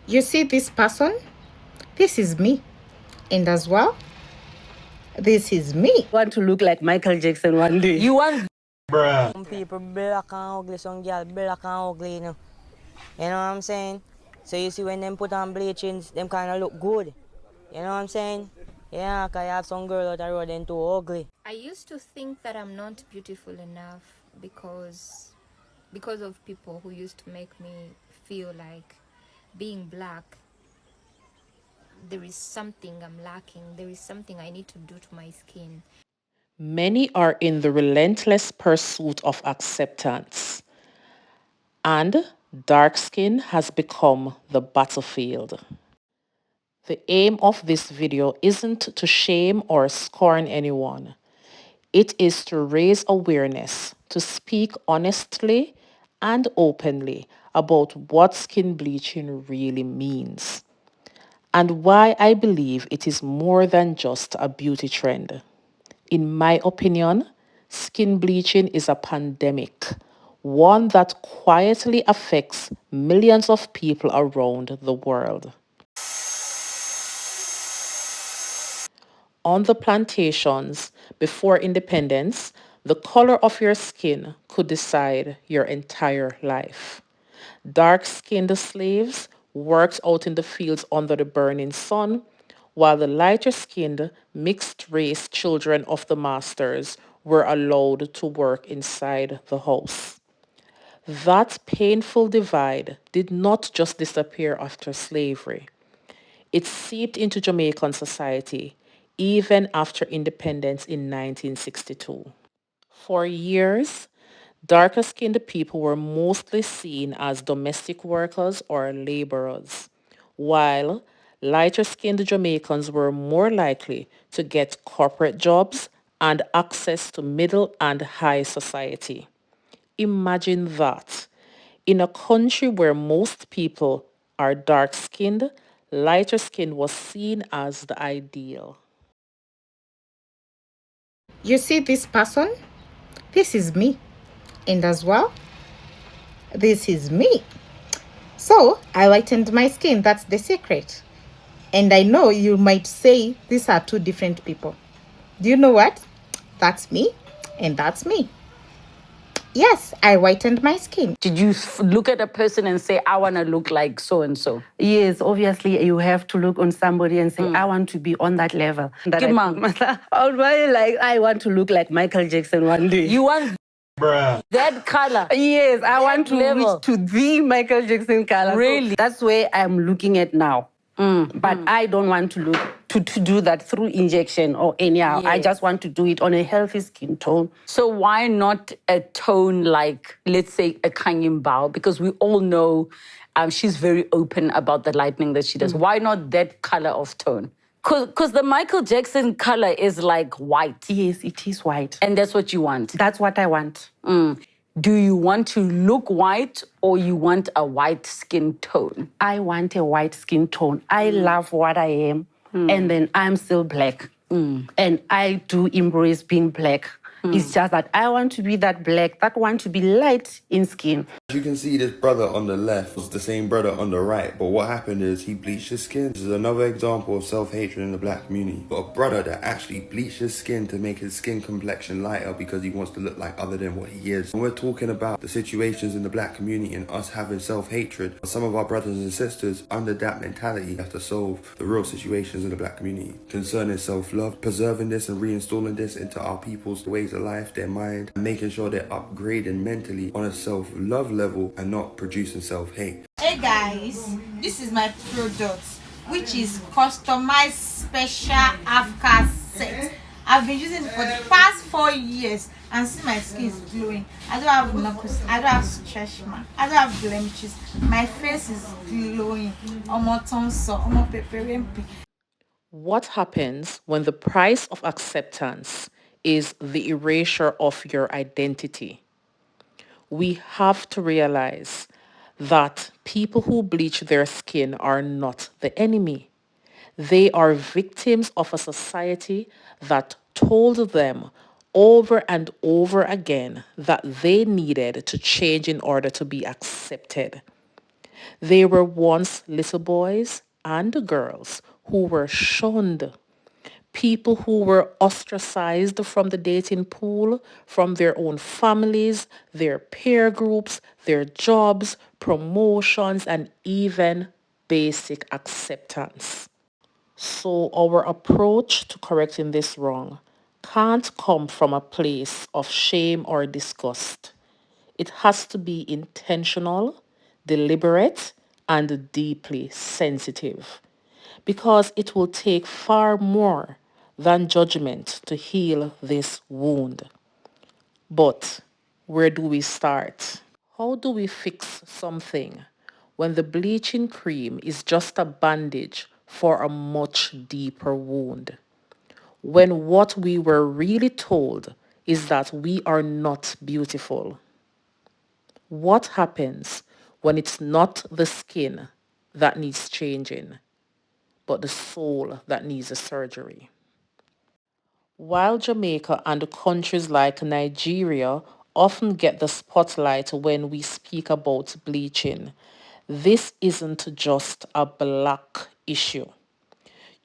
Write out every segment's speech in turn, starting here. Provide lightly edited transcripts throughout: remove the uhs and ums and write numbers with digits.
You see this person? This is me. And as well, this is me. I want to look like Michael Jackson one day. You want Bruh. some people black and ugly, some girl black and ugly, you know. You know what I'm saying? So you see when them put on bleaching, them kind of look good. You know what I'm saying? Yeah, cause you have some girl out the road and too ugly. I used to think that I'm not beautiful enough because of people who used to make me feel like being black, there is something I'm lacking. There is something I need to do to my skin. Many are in the relentless pursuit of acceptance, and dark skin has become the battlefield. The aim of this video isn't to shame or scorn anyone. It is to raise awareness, to speak honestly and openly about what skin bleaching really means, and why I believe it is more than just a beauty trend. In my opinion, skin bleaching is a pandemic, one that quietly affects millions of people around the world. On the plantations before independence, the color of your skin could decide your entire life. Dark-skinned slaves worked out in the fields under the burning sun, while the lighter-skinned, mixed-race children of the masters were allowed to work inside the house. That painful divide did not just disappear after slavery. It seeped into Jamaican society even after independence in 1962. For years, darker skinned people were mostly seen as domestic workers or laborers, while lighter skinned Jamaicans were more likely to get corporate jobs and access to middle and high society. Imagine that. In a country where most people are dark skinned, lighter skin was seen as the ideal. You see this person? This is me. And as well, this is me. So I whitened my skin. That's the secret. And I know you might say these are two different people. Do you know what? That's me and that's me. Yes, I whitened my skin. Did you look at a person and say, I want to look like so and so? Yes, obviously you have to look on somebody and say, I want to be on that level. I want to look like Michael Jackson one day. You want Bruh. that color? Yes, I want to level. reach to the Michael Jackson color. Really? So that's where I'm looking at now. But I don't want to look to do that through injection or anyhow. I Yes. just want to do it on a healthy skin tone. So why not a tone like, let's say, a Kanye Bao? Because we all know she's very open about the lightening that she does. Why not that color of tone? Because the Michael Jackson color is like white. Yes, it is white. And that's what you want. That's what I want. Do you want to look white or you want a white skin tone? I want a white skin tone. I love what I am. And then I'm still black. And I do embrace being black. It's just that I want to be that black, that want to be light in skin. As you can see, this brother on the left was the same brother on the right, but what happened is he bleached his skin. This is another example of self-hatred in the black community. But a brother that actually bleached his skin to make his skin complexion lighter because he wants to look like other than what he is. And we're talking about the situations in the black community and us having self-hatred. Some of our brothers and sisters under that mentality have to solve the real situations in the black community concerning self-love, preserving this and reinstalling this into our people's ways of life, their mind, and making sure they're upgrading mentally on a self-love level and not producing self-hate. Hey guys, this is my product, which is customized special Afghan set. I've been using it for the past 4 years and see my skin is glowing. I don't have knuckles, I don't have stretch mark, I don't have blemishes. My face is glowing. What happens when the price of acceptance is the erasure of your identity? We have to realize that people who bleach their skin are not the enemy. They are victims of a society that told them over and over again that they needed to change in order to be accepted. They were once little boys and girls who were shunned, people who were ostracized from the dating pool, from their own families, their peer groups, their jobs, promotions, and even basic acceptance. So our approach to correcting this wrong can't come from a place of shame or disgust. It has to be intentional, deliberate, and deeply sensitive because it will take far more than judgment to heal this wound. But where do we start? How do we fix something when the bleaching cream is just a bandage for a much deeper wound? When what we were really told is that we are not beautiful? What happens when it's not the skin that needs changing, but the soul that needs a surgery? While Jamaica and countries like Nigeria often get the spotlight when we speak about bleaching, this isn't just a black issue.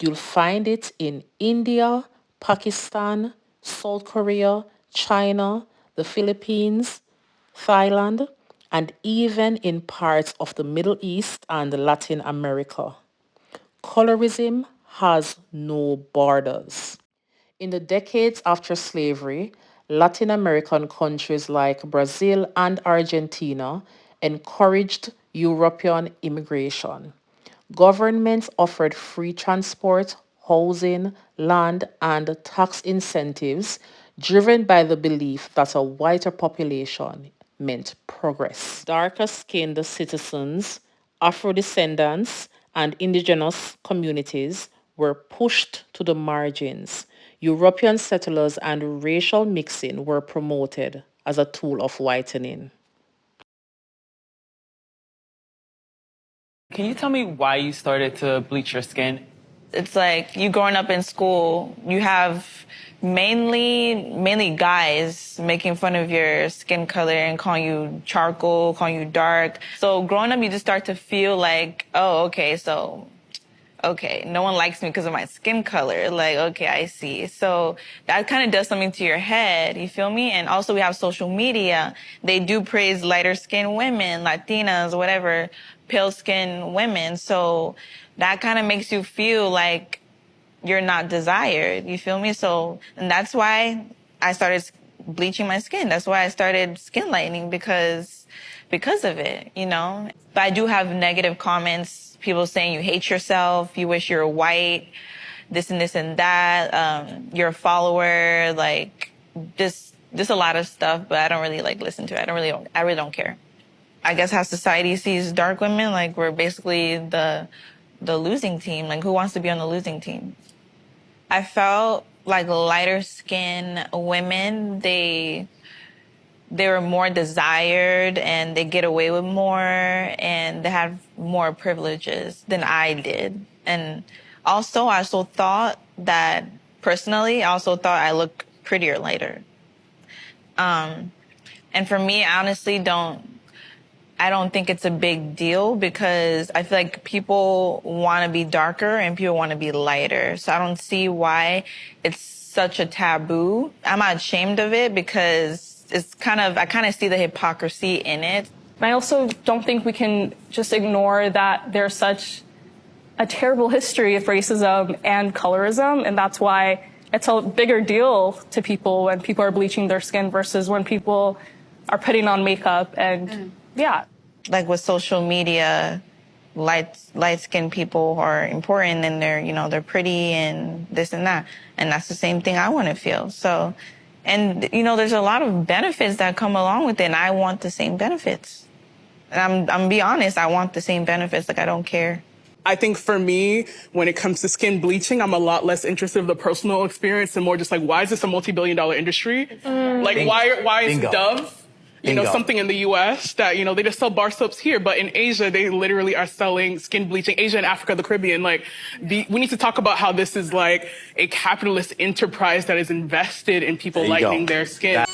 You'll find it in India, Pakistan, South Korea, China, the Philippines, Thailand, and even in parts of the Middle East and Latin America. Colorism has no borders. In the decades after slavery, Latin American countries like Brazil and Argentina encouraged European immigration. Governments offered free transport, housing, land, and tax incentives driven by the belief that a whiter population meant progress. Darker skinned citizens, Afro descendants, and indigenous communities were pushed to the margins. European settlers and racial mixing were promoted as a tool of whitening. Can you tell me why you started to bleach your skin? It's like you growing up in school, you have mainly guys making fun of your skin color and calling you charcoal, calling you dark. So growing up, you just start to feel like, oh, okay, no one likes me because of my skin color. Like, okay, I see. So that kind of does something to your head, you feel me? And also we have social media. They do praise lighter skinned women, Latinas, whatever, pale skinned women. So that kind of makes you feel like you're not desired, you feel me? So, and that's why I started bleaching my skin. That's why I started skin lightening because of it, you know? But I do have negative comments, people saying you hate yourself, you wish you were white, this and that, you're a follower, like just a lot of stuff, but I don't really like listen to it. I really don't care. I guess how society sees dark women, like we're basically the losing team. Like who wants to be on the losing team? I felt like lighter skinned women, they were more desired and they get away with more and they have more privileges than I did. And also, I also thought that personally, I also thought I looked prettier lighter. And for me, I honestly I don't think it's a big deal because I feel like people want to be darker and people want to be lighter. So I don't see why it's such a taboo. I'm not ashamed of it because I kind of see the hypocrisy in it. I also don't think we can just ignore that there's such a terrible history of racism and colorism, and that's why it's a bigger deal to people when people are bleaching their skin versus when people are putting on makeup and yeah. Like with social media, light-skinned people are important and they're pretty and this and that. And that's the same thing I want to feel. So, and there's a lot of benefits that come along with it and I want the same benefits. And I'm be honest, I want the same benefits. Like I don't care. I think for me, when it comes to skin bleaching, I'm a lot less interested in the personal experience and more just like, why is this a multi-billion-dollar industry? Like, why is Dove, something in the U.S. that, they just sell bar soaps here, but in Asia, they literally are selling skin bleaching, Asia and Africa, the Caribbean. Like, we need to talk about how this is like a capitalist enterprise that is invested in people lightening their skin.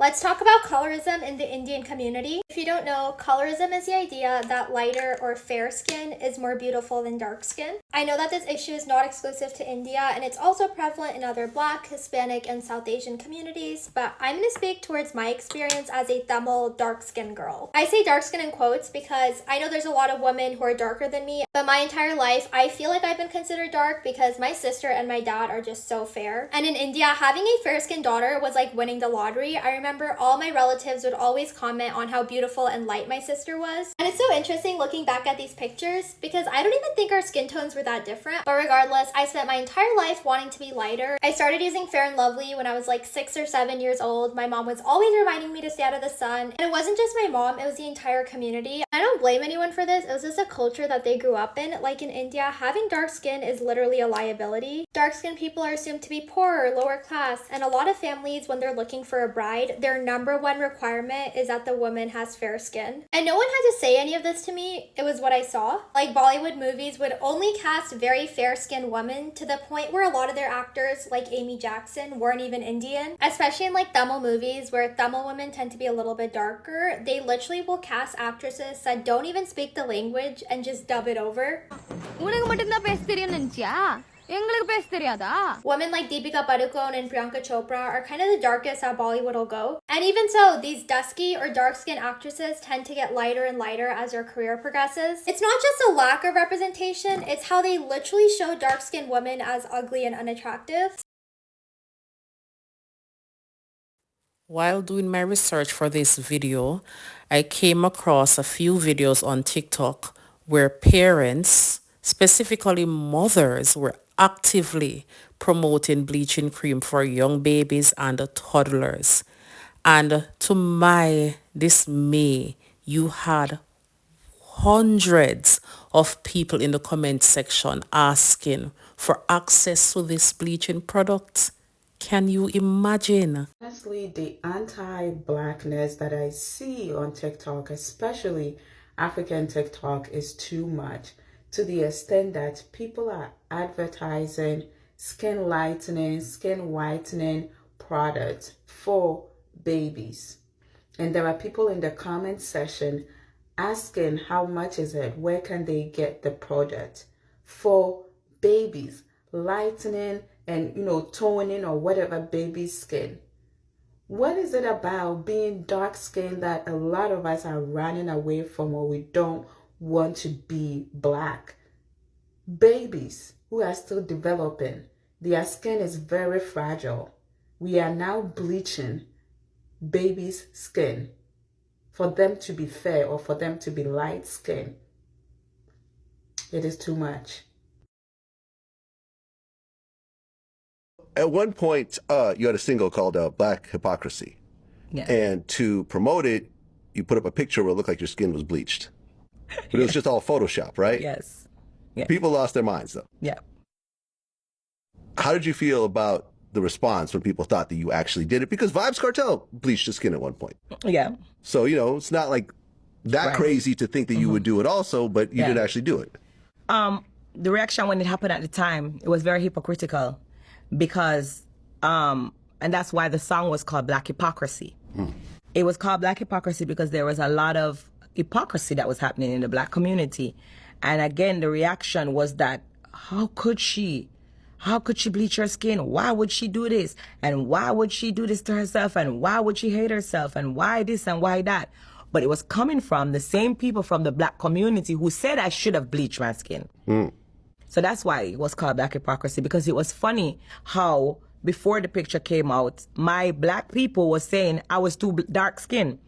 Let's talk about colorism in the Indian community. If you don't know, colorism is the idea that lighter or fair skin is more beautiful than dark skin. I know that this issue is not exclusive to India, and it's also prevalent in other Black, Hispanic, and South Asian communities, but I'm going to speak towards my experience as a Tamil dark skin girl. I say dark skin in quotes because I know there's a lot of women who are darker than me, but my entire life I feel like I've been considered dark because my sister and my dad are just so fair. And in India, having a fair skinned daughter was like winning the lottery. I remember all my relatives would always comment on how beautiful and light my sister was. And it's so interesting looking back at these pictures because I don't even think our skin tones were that different. But regardless, I spent my entire life wanting to be lighter. I started using Fair and Lovely when I was like 6 or 7 years old. My mom was always reminding me to stay out of the sun. And it wasn't just my mom, it was the entire community. I don't blame anyone for this. It was just a culture that they grew up in. Like in India, having dark skin is literally a liability. Dark skinned people are assumed to be poorer, lower class, and a lot of families, when they're looking for a bride, their #1 requirement is that the woman has fair skin. And no one had to say any of this to me, it was what I saw. Like Bollywood movies would only cast very fair-skinned women to the point where a lot of their actors, like Amy Jackson, weren't even Indian. Especially in like Tamil movies where Tamil women tend to be a little bit darker, they literally will cast actresses that don't even speak the language and just dub it over. Women like Deepika Padukone and Priyanka Chopra are kind of the darkest that Bollywood will go. And even so, these dusky or dark-skinned actresses tend to get lighter and lighter as their career progresses. It's not just a lack of representation, it's how they literally show dark-skinned women as ugly and unattractive. While doing my research for this video, I came across a few videos on TikTok where parents, specifically mothers, were actively promoting bleaching cream for young babies and toddlers. And to my dismay, you had hundreds of people in the comment section asking for access to this bleaching product. Can you imagine? Honestly, the anti-blackness that I see on TikTok, especially African TikTok, is too much, to the extent that people are advertising skin lightening, skin whitening products for babies. And there are people in the comment section asking how much is it, where can they get the product for babies, lightening and, toning or whatever baby's skin. What is it about being dark skinned that a lot of us are running away from, or we don't want to be black? Babies who are still developing, their skin is very fragile. We are now bleaching babies' skin for them to be fair or for them to be light skinned. It is too much. At one point, you had a single called Black Hypocrisy. Yeah. And to promote it, you put up a picture where it looked like your skin was bleached. But it was just all Photoshop, right? Yes. Yeah. People lost their minds, though. Yeah. How did you feel about the response when people thought that you actually did it? Because Vybz Kartel bleached his skin at one point. Yeah. So, it's not like that crazy to think that you would do it also, but you didn't actually do it. The reaction when it happened at the time, it was very hypocritical because, and that's why the song was called Black Hypocrisy. It was called Black Hypocrisy because there was a lot of hypocrisy that was happening in the Black community. And again, the reaction was that, how could she bleach her skin? Why would she do this? And why would she do this to herself? And why would she hate herself? And why this and why that? But it was coming from the same people from the Black community who said I should have bleached my skin. So that's why it was called Black Hypocrisy, because it was funny how before the picture came out, my Black people were saying I was too dark skinned.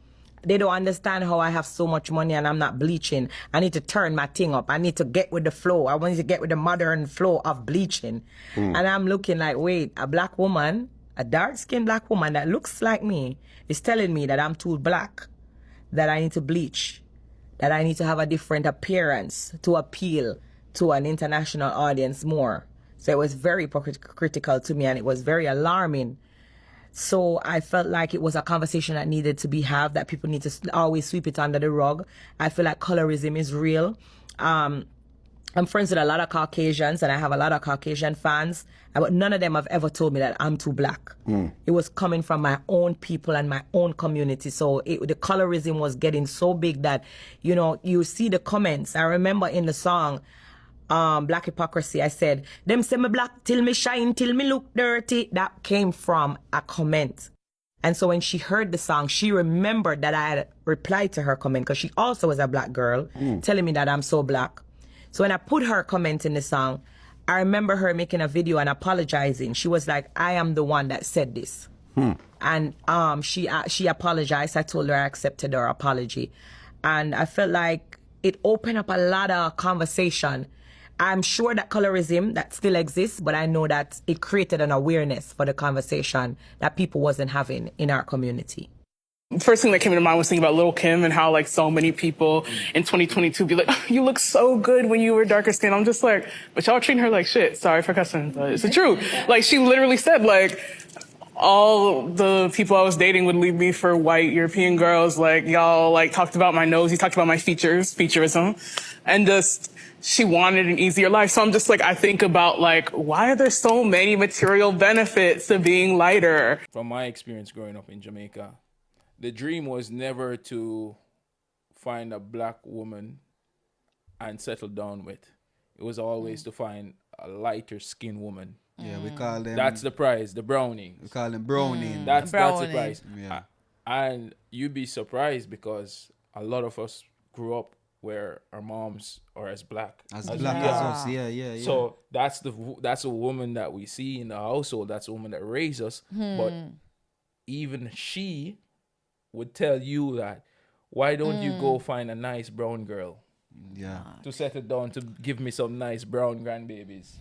They don't understand how I have so much money and I'm not bleaching. I need to turn my thing up. I need to get with the flow. I want to get with the modern flow of bleaching. And I'm looking like, wait, a Black woman, a dark-skinned Black woman that looks like me is telling me that I'm too black, that I need to bleach, that I need to have a different appearance to appeal to an international audience more. So it was very critical to me and it was very alarming. So I felt like it was a conversation that needed to be had, that people need to always sweep it under the rug. I feel like colorism is real. I'm friends with a lot of Caucasians, and I have a lot of Caucasian fans, but none of them have ever told me that I'm too black. It was coming from my own people and my own community. So the colorism was getting so big that, you know, you see the comments. I remember in the song, Black Hypocrisy, I said, them say me black till me shine, till me look dirty. That came from a comment. And so when she heard the song, she remembered that I had replied to her comment, because she also was a black girl, telling me that I'm so black. So when I put her comment in the song, I remember her making a video and apologizing. She was like, I am the one that said this. And she apologized. I told her I accepted her apology. And I felt like it opened up a lot of conversation. I'm sure that colorism, that still exists, but I know that it created an awareness for the conversation that people wasn't having in our community. First thing that came to mind was thinking about Lil' Kim and how like so many people in 2022 be like, oh, you look so good when you were darker skinned. I'm just like, but y'all treating her like shit. Sorry for cussing, but it's the truth. Like she literally said like, all the people I was dating would leave me for white European girls. Like y'all like talked about my nose. You talked about my features, featureism, and just she wanted an easier life. So I'm just like, I think about like, why are there so many material benefits to being lighter? From my experience growing up in Jamaica, the dream was never to find a black woman and settle down with. It was always to find a lighter skinned woman. Yeah, we call them... That's the prize, the browning. We call them browning. That's the prize. Yeah. And you'd be surprised because a lot of us grew up where our moms are as black. As black as us, yeah. So that's a woman that we see in the household. That's a woman that raised us. But even she would tell you that, why don't you go find a nice brown girl? Yeah. To settle down, to give me some nice brown grandbabies.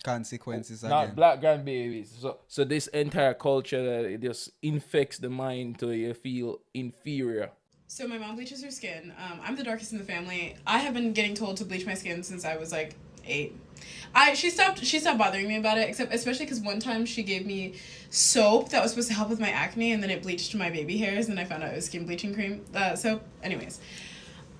Consequences Not again. black grandbabies. So this entire culture, that it just infects the mind to you feel inferior. So my mom bleaches her skin. I'm the darkest in the family. I have been getting told to bleach my skin since I was like 8. She stopped bothering me about it, especially because one time she gave me soap that was supposed to help with my acne, and then it bleached my baby hairs, and I found out it was skin bleaching cream soap. Anyways,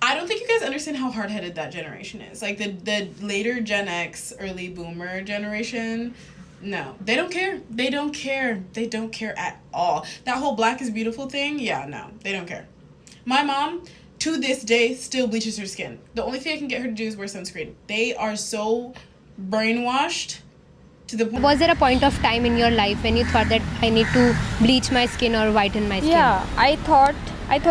I don't think you guys understand how hard-headed that generation is. Like the later Gen X, early Boomer generation. No, they don't care. They don't care. They don't care at all. That whole black is beautiful thing, yeah, no, they don't care. My mom, to this day, still bleaches her skin. The only thing I can get her to do is wear sunscreen. They are so brainwashed to the point. Was there a point of time in your life when you thought that I need to bleach my skin or whiten my skin? Yeah, I thought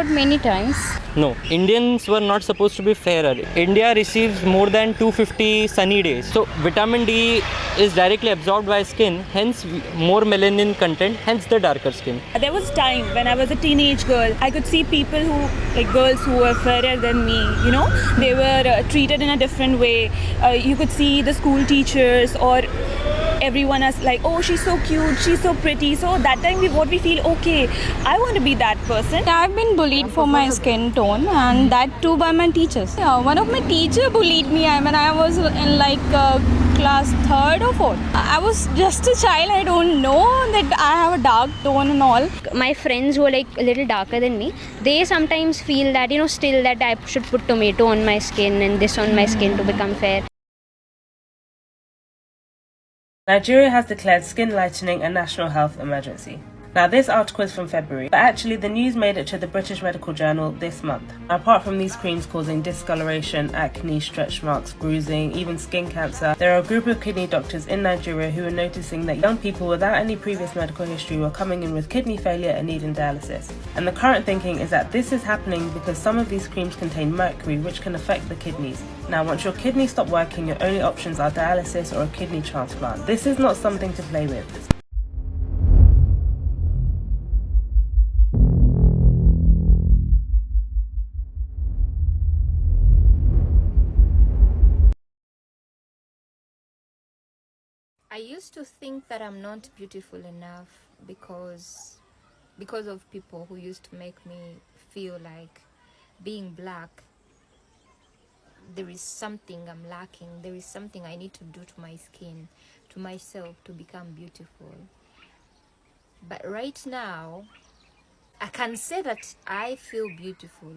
many times. No, Indians were not supposed to be fairer. India receives more than 250 sunny days. So vitamin D is directly absorbed by skin, hence more melanin content, hence the darker skin. There was time when I was a teenage girl, I could see people girls who were fairer than me, you know, they were treated in a different way. You could see the school teachers or everyone as like, oh, she's so cute, she's so pretty. So that time we feel, okay, I want to be that person. I've been bullied for my skin tone, and that too by my teachers. Yeah, one of my teacher bullied me when I was in class 3rd or 4th. I was just a child. I don't know that I have a dark tone and all. My friends who are like a little darker than me, they sometimes feel that, you know, still that I should put tomato on my skin and this on my skin to become fair. Nigeria has declared skin lightening a national health emergency. Now, this article is from February, but actually the news made it to the British Medical Journal this month. Apart from these creams causing discoloration, acne, stretch marks, bruising, even skin cancer, there are a group of kidney doctors in Nigeria who are noticing that young people without any previous medical history were coming in with kidney failure and needing dialysis. And the current thinking is that this is happening because some of these creams contain mercury, which can affect the kidneys. Now, once your kidneys stop working, your only options are dialysis or a kidney transplant. This is not something to play with. I used to think that I'm not beautiful enough because of people who used to make me feel like being black, there is something I'm lacking. There is something I need to do to my skin, to myself, to become beautiful. But right now, I can say that I feel beautiful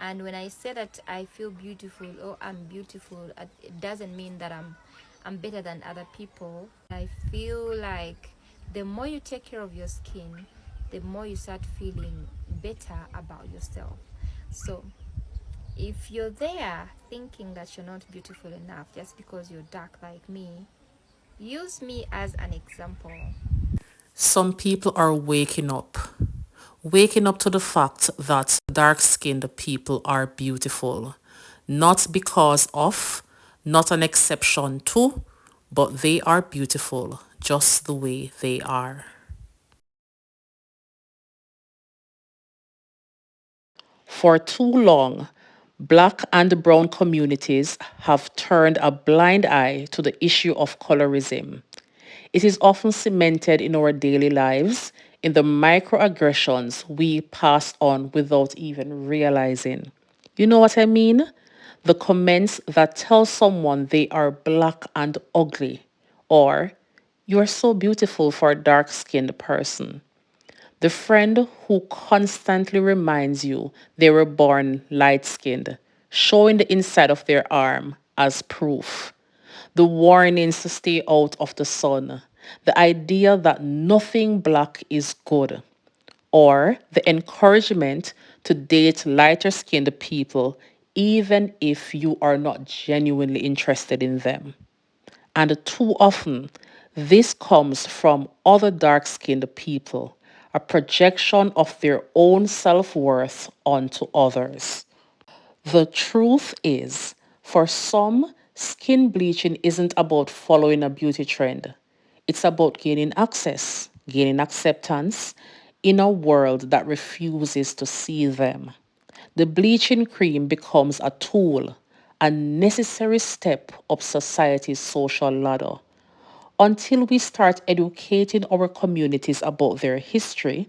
And when I say that I feel beautiful or I'm beautiful, it doesn't mean that I'm better than other people. I feel like the more you take care of your skin, the more you start feeling better about yourself. So if you're there thinking that you're not beautiful enough just because you're dark like me, use me as an example. Some people are waking up to the fact that dark-skinned people are beautiful, not because of, not an exception to, but they are beautiful just the way they are. For too long, Black and brown communities have turned a blind eye to the issue of colorism. It is often cemented in our daily lives, in the microaggressions we pass on without even realizing. You know what I mean? The comments that tell someone they are black and ugly, or you're so beautiful for a dark-skinned person. The friend who constantly reminds you they were born light-skinned, showing the inside of their arm as proof. The warnings to stay out of the sun, the idea that nothing black is good, or the encouragement to date lighter-skinned people even if you are not genuinely interested in them. And too often, this comes from other dark-skinned people, a projection of their own self-worth onto others. The truth is, for some, skin bleaching isn't about following a beauty trend. It's about gaining access, gaining acceptance in a world that refuses to see them. The bleaching cream becomes a tool, a necessary step up society's social ladder. Until we start educating our communities about their history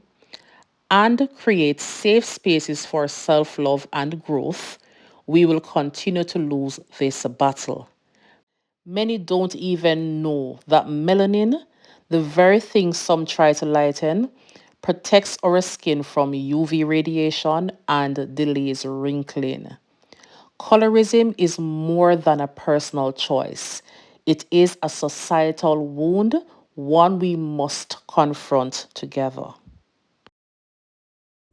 and create safe spaces for self-love and growth, we will continue to lose this battle. Many don't even know that melanin, the very thing some try to lighten, protects our skin from UV radiation and delays wrinkling. Colorism is more than a personal choice. It is a societal wound, one we must confront together.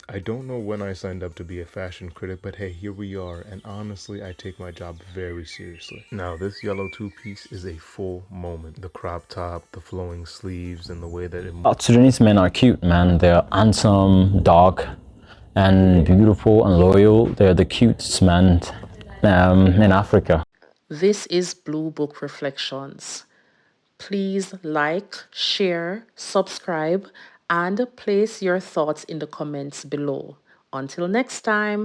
I don't know when I signed up to be a fashion critic, but hey, here we are, and honestly, I take my job very seriously. Now, this yellow two-piece is a full moment. The crop top, the flowing sleeves, and the way that it... Sudanese men are cute, man. They're handsome, dark, and beautiful and loyal. They're the cutest men in Africa. This is Blue Book Reflections. Please like, share, subscribe, and place your thoughts in the comments below. Until next time.